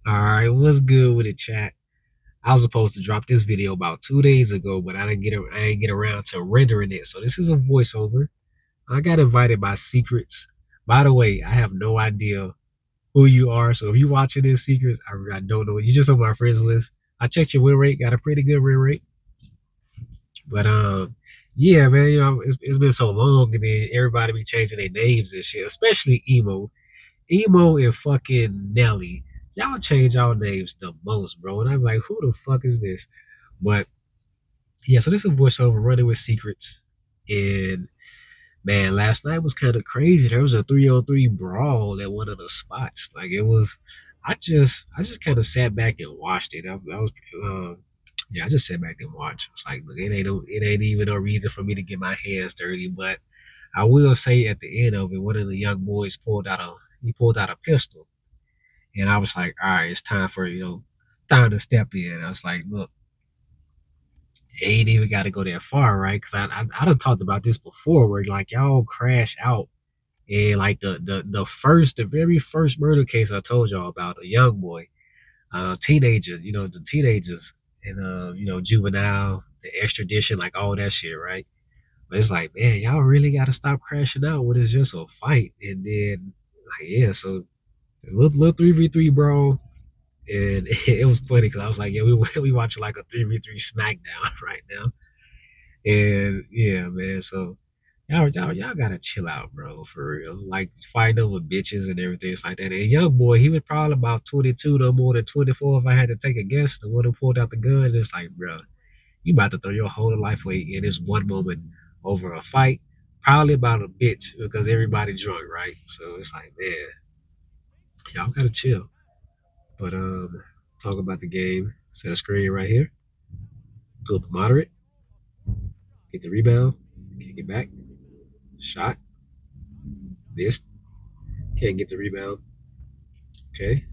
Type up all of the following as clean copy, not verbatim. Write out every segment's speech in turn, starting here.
All right, what's good with the chat? I was supposed to drop this video about 2 days ago, but I didn't get around to rendering it. So this is a voiceover. I got invited by Secrets. By the way, I have no idea who you are. So if you watching this Secrets, I don't know. You just on my friends list. I checked your win rate, got a pretty good win rate. But yeah, man, it's been so long, and then everybody be changing their names and shit, especially Emo and fucking Nelly. Y'all change y'all names the most, bro. And I'm like, who the fuck is this? But yeah, so this is a voiceover running with secrets. And man, last night was kind of crazy. There was a 3-on-3 brawl at one of the spots. Like it was I just kind of sat back and watched it. I was yeah, I just sat back and watched. It's like, look, it ain't even no reason for me to get my hands dirty. But I will say at the end of it, one of the young boys pulled out a pistol. And I was like, all right, it's time for, time to step in. I was like, look, it ain't even got to go that far, right? Because I done talked about this before where like y'all crash out. And like the very first murder case I told y'all about, a young boy, teenager, the teenagers and, juvenile, the extradition, like all that shit, right? But it's like, man, y'all really got to stop crashing out when it's just a fight. And then, like, yeah, so little 3v3, bro. And it was funny because I was like, yeah, we watching like a 3v3 SmackDown right now. And yeah, man, so y'all gotta chill out, bro, for real. Like fighting over bitches and everything, it's like that. And young boy, he was probably about 22, no more than 24 if I had to take a guess. The one who pulled out the gun, it's like, bro, you about to throw your whole life away in this one moment over a fight, probably about a bitch because everybody drunk, right? So it's like, man, y'all gotta chill. But talk about the game. Set a screen right here. Go up moderate. Get the rebound. Kick it back. Shot. Missed. Can't get the rebound. Okay.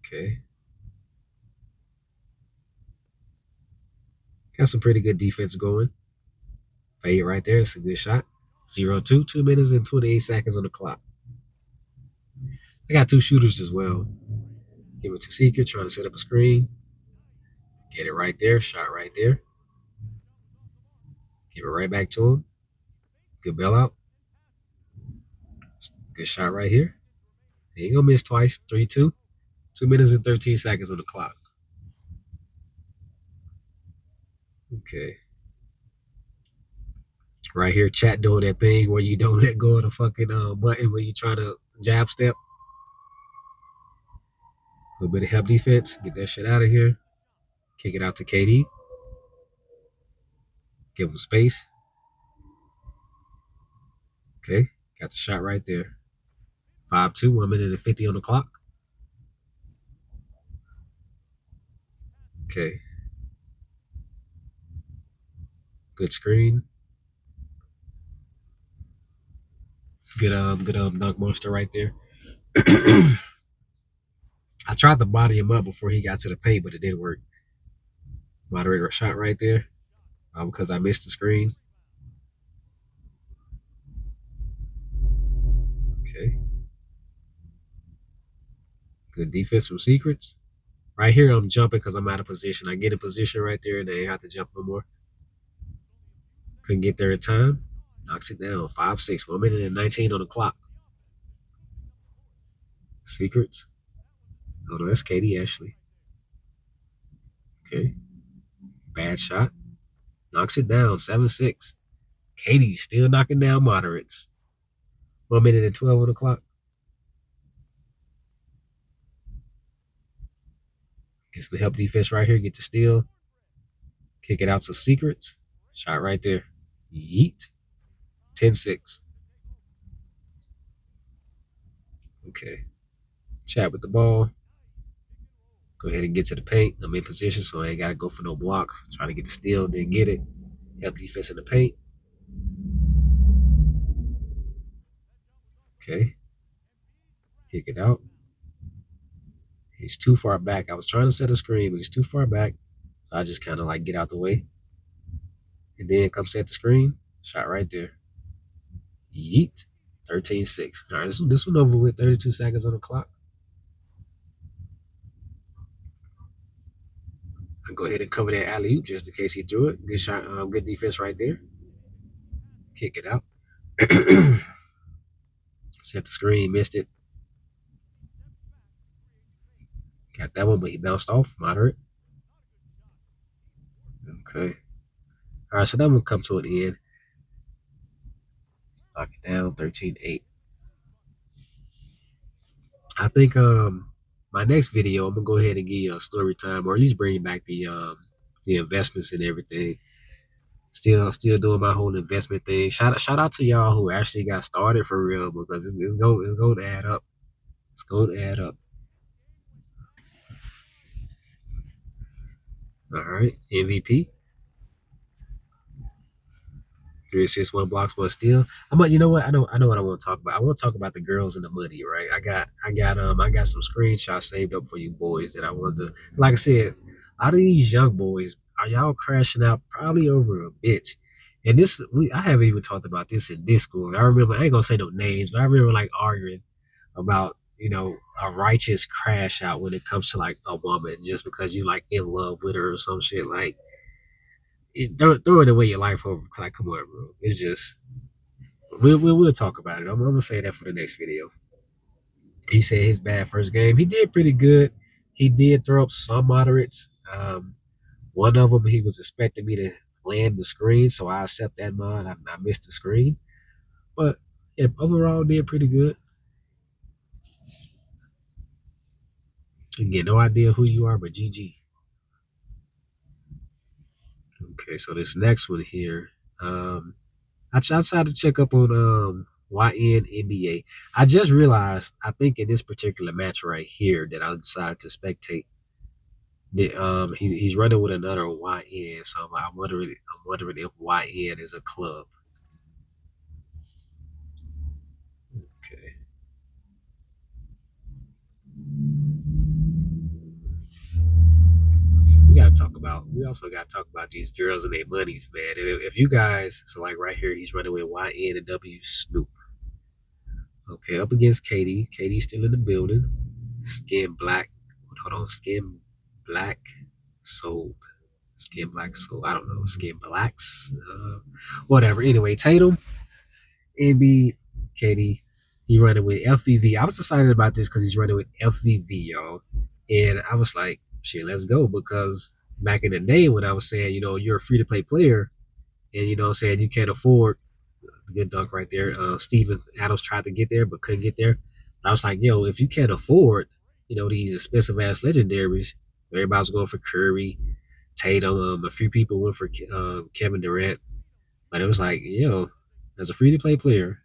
Okay. Got some pretty good defense going. Fade right there. That's a good shot. 0-2. 2 minutes and 28 seconds on the clock. I got two shooters as well. Give it to Seeker. Trying to set up a screen. Get it right there. Shot right there. Give it right back to him. Good bailout. Good shot right here. He ain't gonna miss twice. 3-2. 2 minutes and 13 seconds on the clock. Okay. Right here, chat doing that thing where you don't let go of the fucking button when you try to jab step. A little bit of help defense. Get that shit out of here. Kick it out to KD. Give him space. Okay. Got the shot right there. 5-2, 1 minute and 50 on the clock. Okay. Good screen. Good dunk monster right there. I tried to body him up before he got to the paint, but it didn't work. Moderator shot right there. Because I missed the screen. Okay. Good defense from Secrets. Right here, I'm jumping because I'm out of position. I get in position right there, and they have to jump no more. Couldn't get there in time. Knocks it down. 5-6. 1 minute and 19 on the clock. Secrets. Oh, no, that's Katie Ashley. Okay. Bad shot. Knocks it down. 7-6. Katie still knocking down moderates. 1 minute and 12 on the clock. Gets the help defense right here. Get the steal. Kick it out to Secrets. Shot right there. Yeet. 10-6. Okay. Chat with the ball. Go ahead and get to the paint. I'm in position, so I ain't got to go for no blocks. Trying to get the steal, didn't get it. Help defense in the paint. Okay. Kick it out. He's too far back. I was trying to set a screen, but he's too far back. So I just kind of like get out the way. And then come set the screen. Shot right there. Yeet. 13-6. All right, this one over with 32 seconds on the clock. I'll go ahead and cover that alley oop just in case he threw it. Good shot, good defense right there. Kick it out. Set the screen, missed it. Got that one, but he bounced off. Moderate. Okay. All right, so that one come to an end. Lock it down, 13-8. I think my next video, I'm gonna go ahead and give you a story time, or at least bring back the investments and everything. Still doing my whole investment thing. Shout out to y'all who actually got started for real, because it's going to add up. It's going to add up. All right, MVP. 3 assists, 1 block, 1 steal. You know what? I know what I want to talk about. I want to talk about the girls in the money, right? I got some screenshots saved up for you boys that I wanted to. Like I said, out of these young boys, are y'all crashing out probably over a bitch? And I haven't even talked about this in Discord. I remember, I ain't gonna say no names, but I remember like arguing about a righteous crash out when it comes to like a woman just because you like in love with her or some shit. Like throwing away your life over. Like, come on, bro. It's just we'll talk about it. I'm gonna say that for the next video. He said his bad first game. He did pretty good. He did throw up some moderates. One of them he was expecting me to land the screen, so I accept that mod. I missed the screen, but yeah, overall did pretty good. Again, no idea who you are, but GG. Okay, so this next one here. I tried to check up on YN NBA. I just realized, I think in this particular match right here that I decided to spectate, that he's running with another YN. So I'm wondering if YN is a club. Okay. We also gotta talk about these girls and their monies, man. If you guys, so like right here, he's running with YN and W Snoop. Okay, up against Katie. Katie's still in the building. Skin black. Hold on, skin black sold. Skin black sold. I don't know. Skin blacks. Whatever. Anyway, Tatum, NB, Katie. He running with FVV. I was excited about this because he's running with FVV, y'all. And I was like, shit, let's go. Because back in the day when I was saying, you're a free to play player and, saying you can't afford good dunk right there. Steven Adams tried to get there but couldn't get there. I was like, yo, if you can't afford, these expensive ass legendaries, everybody's going for Curry, Tatum. A few people went for Kevin Durant, but it was like, as a free to play player,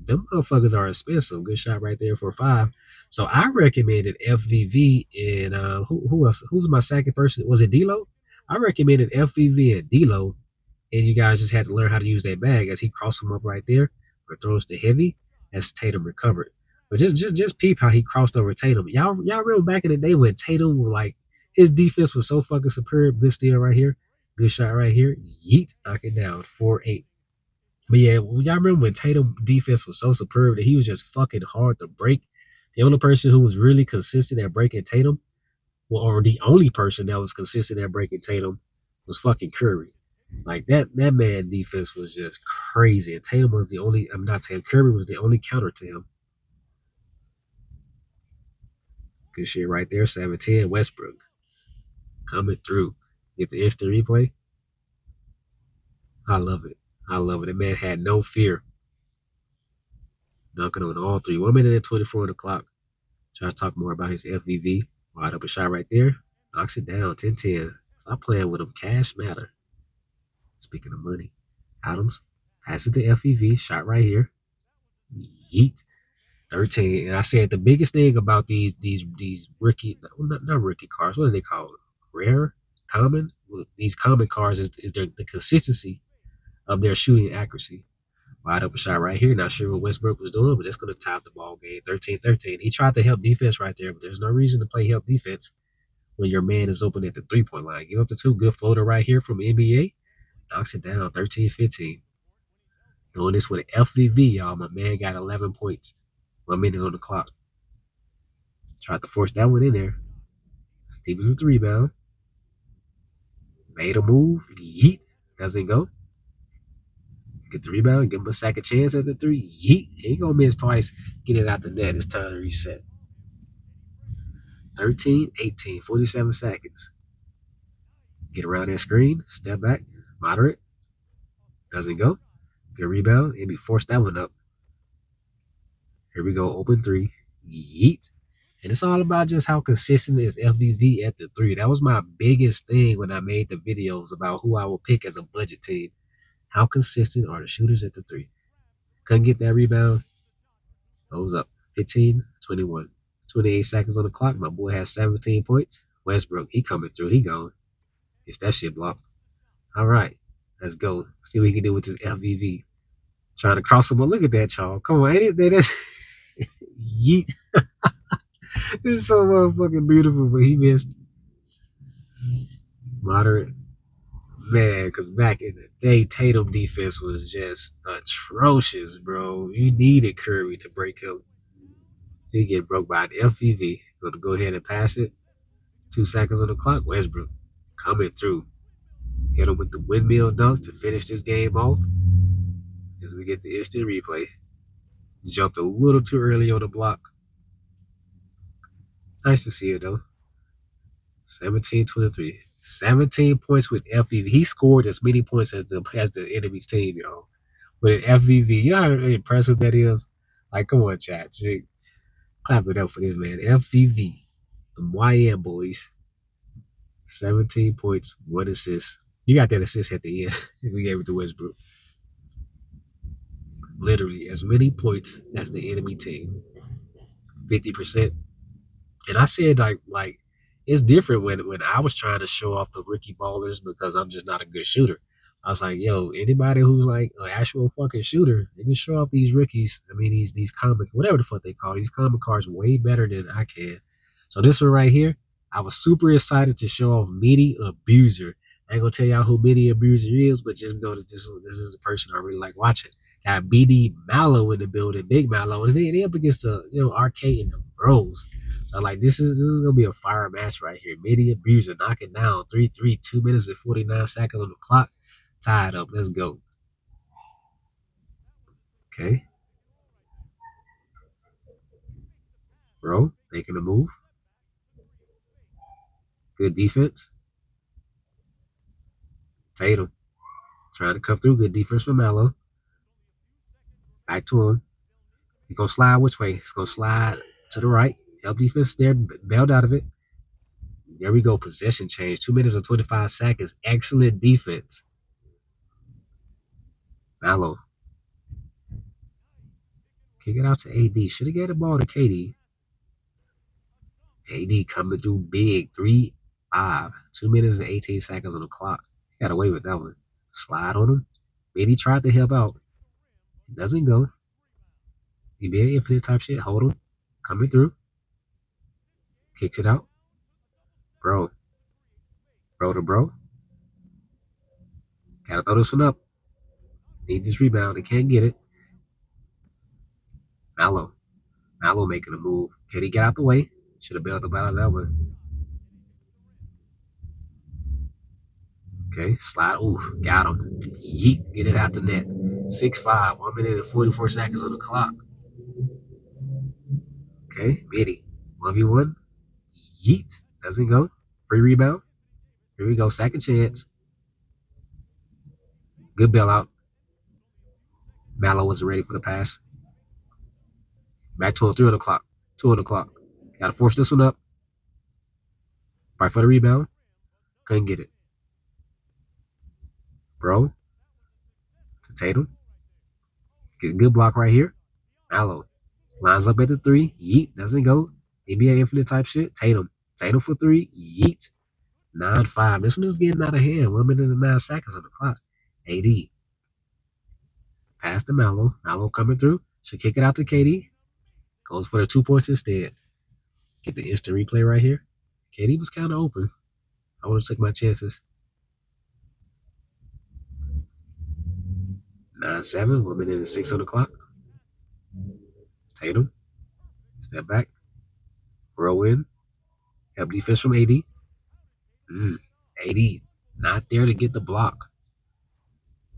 them motherfuckers are expensive. Good shot right there for 5. So I recommended FVV and who else? Who's my second person? Was it D'Lo? I recommended FVV and D'Lo, and you guys just had to learn how to use that bag as he crossed him up right there or throws the heavy as Tatum recovered. But just peep how he crossed over Tatum. Y'all remember back in the day when Tatum was like his defense was so fucking superior. Good steal right here, good shot right here. Yeet, knock it down, 4-8. But yeah, y'all remember when Tatum defense was so superb that he was just fucking hard to break. The only person who was really consistent at breaking Tatum, or the only person that was consistent at breaking Tatum, was fucking Curry. Like that man defense was just crazy. And Tatum was the only. I'm not saying Curry was the only counter to him. Good shit right there. 7-10. Westbrook coming through. Get the instant replay. I love it. I love it. The man had no fear. Dunking on all 3. 1 minute and 24 on the clock. Try to talk more about his FVV. Wide open shot right there. Knocks it down. 10-10. Stop playing with him. Cash matter. Speaking of money. Adams passes to FVV. Shot right here. Yeet. 13. And I said the biggest thing about these rookie, not rookie cards, what are they called? Rare? Common? Well, these common cards is the consistency of their shooting accuracy. Wide open shot right here. Not sure what Westbrook was doing, but it's going to top the ball game. 13-13. He tried to help defense right there, but there's no reason to play help defense when your man is open at the 3-point line. Give up the 2. Good floater right here from NBA. Knocks it down. 13-15. Doing this with an FVV, y'all. My man got 11 points. 1 minute on the clock. Tried to force that one in there. Stevens with the rebound. Made a move. Yeet. Doesn't go. Get the rebound. Give him a second chance at the three. Yeet. He ain't gonna miss twice. Get it out the net. It's time to reset. 13, 18, 47 seconds. Get around that screen. Step back. Moderate. Doesn't go. Good rebound. And we forced that one up. Here we go. Open three. Yeet. And it's all about just how consistent is FVV at the three. That was my biggest thing when I made the videos about who I will pick as a budget team. How consistent are the shooters at the three? Couldn't get that rebound. Goes up 15, 21. 28 seconds on the clock. My boy has 17 points. Westbrook, he coming through. He going. Gets that shit blocked. All right. Let's go. See what he can do with this FVV. Trying to cross him. Look at that, y'all. Come on. Ain't it? That's yeet. This is so motherfucking beautiful, but he missed. Moderate. Man, because back in the day, Tatum defense was just atrocious, bro. You needed Curry to break him. He get broke by an FVV. So to go ahead and pass it. 2 seconds on the clock. Westbrook coming through. Hit him with the windmill dunk to finish this game off. As we get the instant replay. Jumped a little too early on the block. Nice to see it though. 17-23. 17 points with FVV. He scored as many points as the enemy's team, y'all. With an FVV. You know how impressive that is? Like, come on, chat. Clap it up for this man. FVV. The YM boys. 17 points, 1 assist. You got that assist at the end. We gave it to Westbrook. Literally as many points as the enemy team. 50%. And I said like it's different when I was trying to show off the rookie ballers because I'm just not a good shooter. I was like, yo, anybody who's like an actual fucking shooter, they can show off these rookies. I mean, these comic, whatever the fuck they call these comic cards, way better than I can. So this one right here, I was super excited to show off Meaty Abuser. I ain't gonna tell y'all who Meaty Abuser is, but just know that this is the person I really like watching. Got BD Mallow in the building, Big Mallow, and they up against the RK and the Bros. So like this is gonna be a fire match right here. Meaty Abuser knocking down 3-3, 2 minutes and 49 seconds on the clock. Tied up. Let's go. Okay. Bro, making a move. Good defense. Tatum trying to come through. Good defense from Melo. Back to him. He's gonna slide which way? He's gonna slide to the right. Help defense there, bailed out of it. There we go. Possession change. 2 minutes and 25 seconds. Excellent defense. Melo. Kick it out to AD. Should have got the ball to KD. AD coming through big. 3-5. 2 minutes and 18 seconds on the clock. Got away with that one. Slide on him. Maybe he tried to help out. It doesn't go. NBA infinite type shit. Hold him. Coming through. Kicks it out. Bro. Bro to bro. Gotta throw this one up. Need this rebound. They can't get it. Mallow. Mallow making a move. Can he get out the way? Should have bailed out of that one. Okay, slide. Ooh, got him. Yeet, get it out the net. 6-5, 1 minute and 44 seconds on the clock. Okay, Mitty. 1v1. Yeet, doesn't go. Free rebound. Here we go, second chance. Good bailout. Mallow wasn't ready for the pass. Back to him, 3 on the clock. 2 on the clock. Gotta force this one up. Fight for the rebound. Couldn't get it. Bro. Tatum. Get a good block right here. Mallow. Lines up at the 3. Yeet. Doesn't go. NBA infinite type shit. Tatum. Tatum for 3. Yeet. 9-5. This one is getting out of hand. 1 minute and 9 seconds on the clock. AD. Pass to Mallow. Mallow coming through. Should kick it out to KD. Goes for the 2 points instead. Get the instant replay right here. KD was kind of open. I would have took my chances. 9-7, 1 minute and 6 on the clock. Tatum, step back, roll in, help defense from AD. AD, not there to get the block.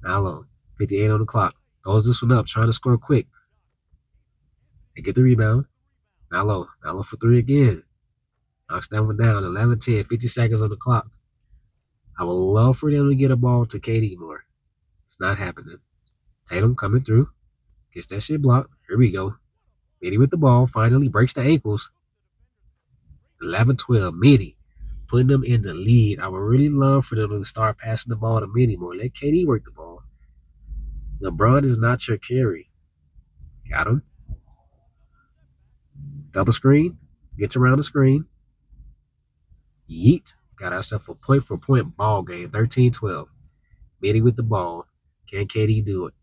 Mallow, 58 on the clock. Throws this one up, trying to score quick. They get the rebound. Mallow for three again. Knocks that one down. 11-10, 50 seconds on the clock. I would love for them to get a ball to KD more. It's not happening. Tatum coming through. Gets that shit blocked. Here we go. Mitty with the ball. Finally breaks the ankles. 11-12. Mitty putting them in the lead. I would really love for them to start passing the ball to Mitty more. Let KD work the ball. LeBron is not your carry. Got him. Double screen. Gets around the screen. Yeet. Got ourselves a point-for-point ball game. 13-12. Mitty with the ball. Can KD do it?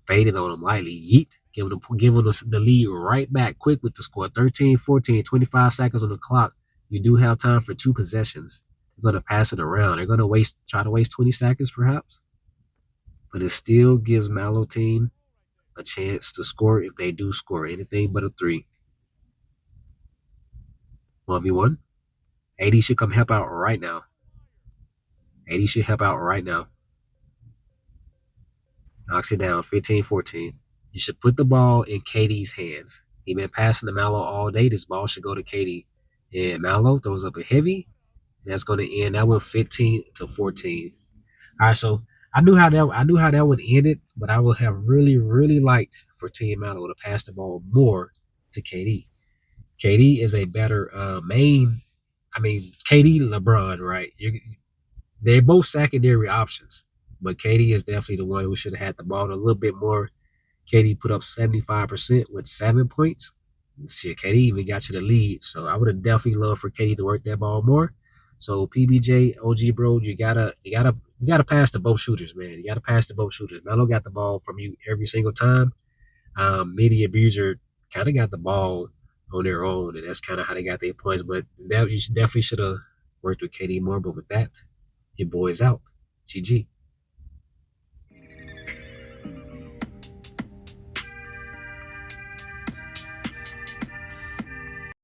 Faded on him lightly. Yeet. Giving us the lead right back quick with the score. 13-14. 25 seconds on the clock. You do have time for 2 possessions. They're going to pass it around. They're going to try to waste 20 seconds perhaps. But it still gives Mallow team a chance to score if they do score anything but a 3. 1v1. AD should come help out right now. AD should help out right now. Knocks it down. 15-14. You should put the ball in KD's hands. He been passing to Mallow all day. This ball should go to KD. And Mallow throws up a heavy. And that's going to end that one 15-14. All right, so I knew how that would end it, but I would have really, really liked for Team Mallow to pass the ball more to KD. KD is a better KD, LeBron, right? They're both secondary options, but KD is definitely the one who should have had the ball a little bit more. KD put up 75% with 7 points. Shit, KD even got you the lead, so I would have definitely loved for KD to work that ball more. So PBJ, OG bro, you gotta pass to both shooters, man. You gotta pass to both shooters. Melo got the ball from you every single time. Media Abuser kind of got the ball on their own, and that's kind of how they got their points. But you definitely should have worked with KD more. But with that, your boy's out. GG.